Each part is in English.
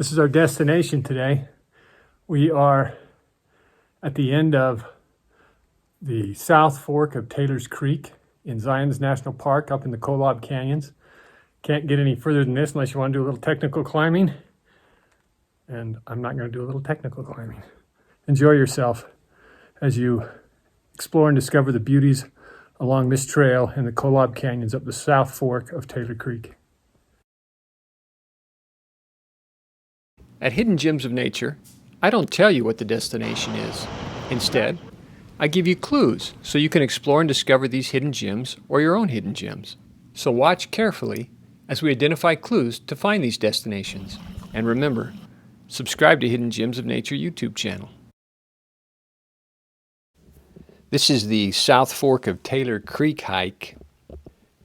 This is our destination today. We are at the end of the South Fork of Taylor's Creek in Zions National Park up in the Kolob Canyons. Can't get any further than this unless you want to do a little technical climbing. And I'm not going to do a little technical climbing. Enjoy yourself as you explore and discover the beauties along this trail in the Kolob Canyons up the South Fork of Taylor Creek. At Hidden Gems of Nature, I don't tell you what the destination is. Instead, I give you clues so you can explore and discover these hidden gems or your own hidden gems. So watch carefully as we identify clues to find these destinations. And remember, subscribe to Hidden Gems of Nature YouTube channel. This is the South Fork of Taylor Creek hike.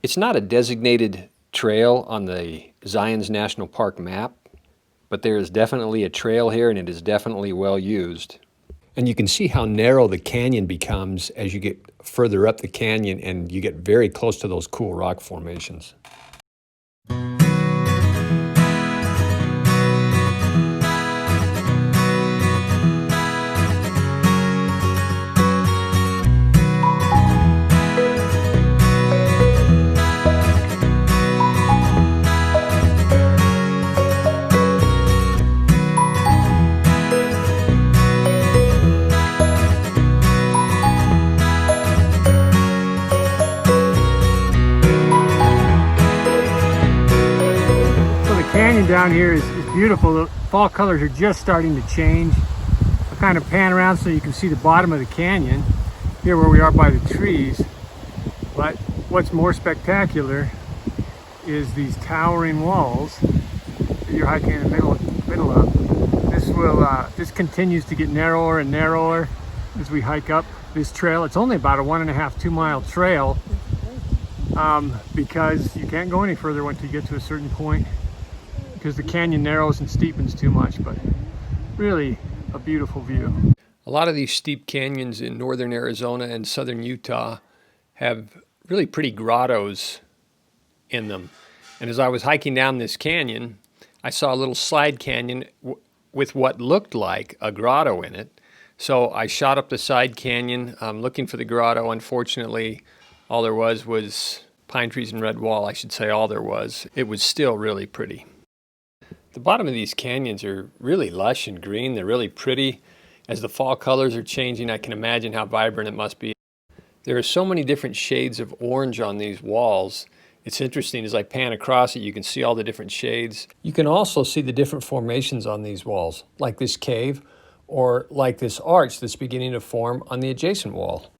It's not a designated trail on the Zions National Park map, but there is definitely a trail here and it is definitely well used. And you can see how narrow the canyon becomes as you get further up the canyon and you get very close to those cool rock formations. Canyon down here is beautiful. The fall colors are just starting to change. I'll kind of pan around so you can see the bottom of the canyon here where we are by the trees. But what's more spectacular is these towering walls that you're hiking in the middle of. This continues to get narrower and narrower as we hike up this trail. It's only about a 1.5 2 mile trail because you can't go any further once you get to a certain point, because the canyon narrows and steepens too much, but really a beautiful view. A lot of these steep canyons in northern Arizona and southern Utah have really pretty grottos in them. And as I was hiking down this canyon, I saw a little slide canyon with what looked like a grotto in it. So I shot up the side canyon looking for the grotto. Unfortunately, all there was pine trees and red wall. I should say all there was. It was still really pretty. The bottom of these canyons are really lush and green. They're really pretty. As the fall colors are changing, I can imagine how vibrant it must be. There are so many different shades of orange on these walls. It's interesting, as I pan across it, you can see all the different shades. You can also see the different formations on these walls, like this cave, or like this arch that's beginning to form on the adjacent wall.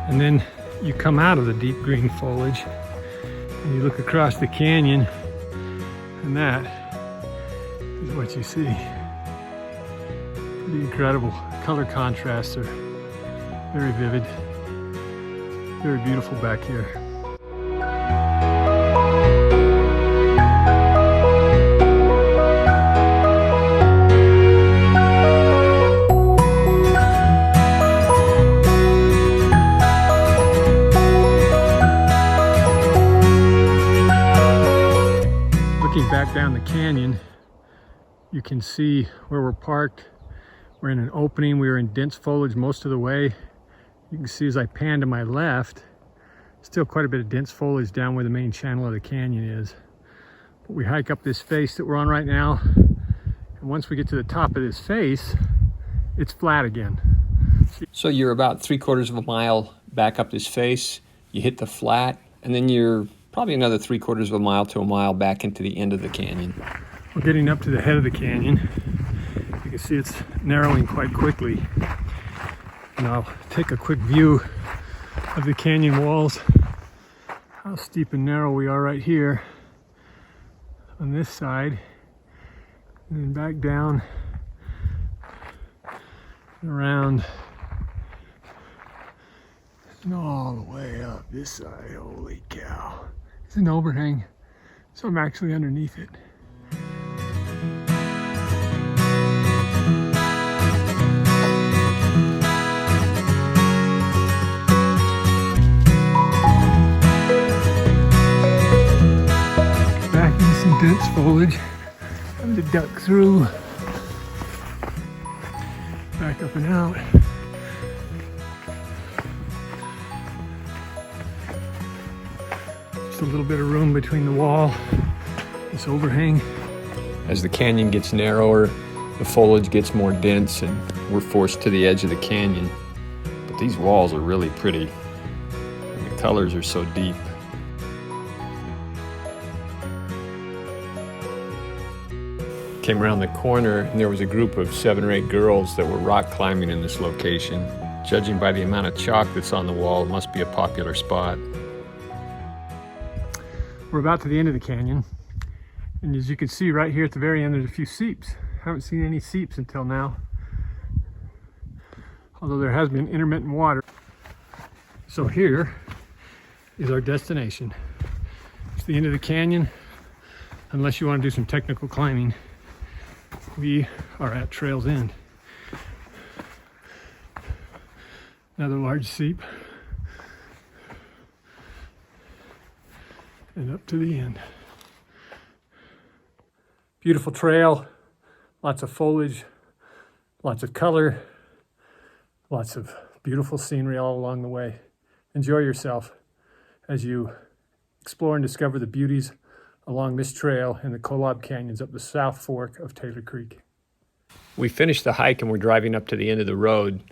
And then you come out of the deep green foliage and you look across the canyon, and that is what you see. Pretty incredible. Color contrasts are very vivid, very beautiful back here. Back down the canyon, you can see where we're parked. We're in an opening. We were in dense foliage most of the way. You can see as I pan to my left, still quite a bit of dense foliage down where the main channel of the canyon is. But we hike up this face that we're on right now, and once we get to the top of this face, it's flat again. So you're about 3/4 of a mile back up this face, you hit the flat, and then you're probably another 3/4 of a mile to a mile back into the end of the canyon. We're getting up to the head of the canyon. You can see it's narrowing quite quickly. And I'll take a quick view of the canyon walls, how steep and narrow we are right here on this side, and then back down and around and all the way up this side. Holy cow. It's an overhang, so I'm actually underneath it. Back into some dense foliage. Time to duck through. Back up and out. Just a little bit of room between the wall, this overhang. As the canyon gets narrower, the foliage gets more dense and we're forced to the edge of the canyon. But these walls are really pretty and the colors are so deep. Came around the corner and there was a group of 7 or 8 girls that were rock climbing in this location. Judging by the amount of chalk that's on the wall, it must be a popular spot. We're about to the end of the canyon, and as you can see right here at the very end, there's a few seeps. Haven't seen any seeps until now, although there has been intermittent water. So here is our destination. It's the end of the canyon, unless you want to do some technical climbing. We are at trail's end. Another large seep. And up to the end. Beautiful trail, lots of foliage, lots of color, lots of beautiful scenery all along the way. Enjoy yourself as you explore and discover the beauties along this trail in the Kolob Canyons up the South Fork of Taylor Creek. We finished the hike and we're driving up to the end of the road.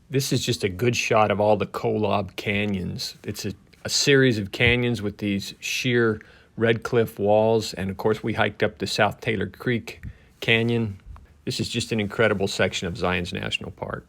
This is just a good shot of all the Kolob Canyons. It's a series of canyons with these sheer red cliff walls, and of course we hiked up the South Taylor Creek Canyon. This is just an incredible section of Zions National Park.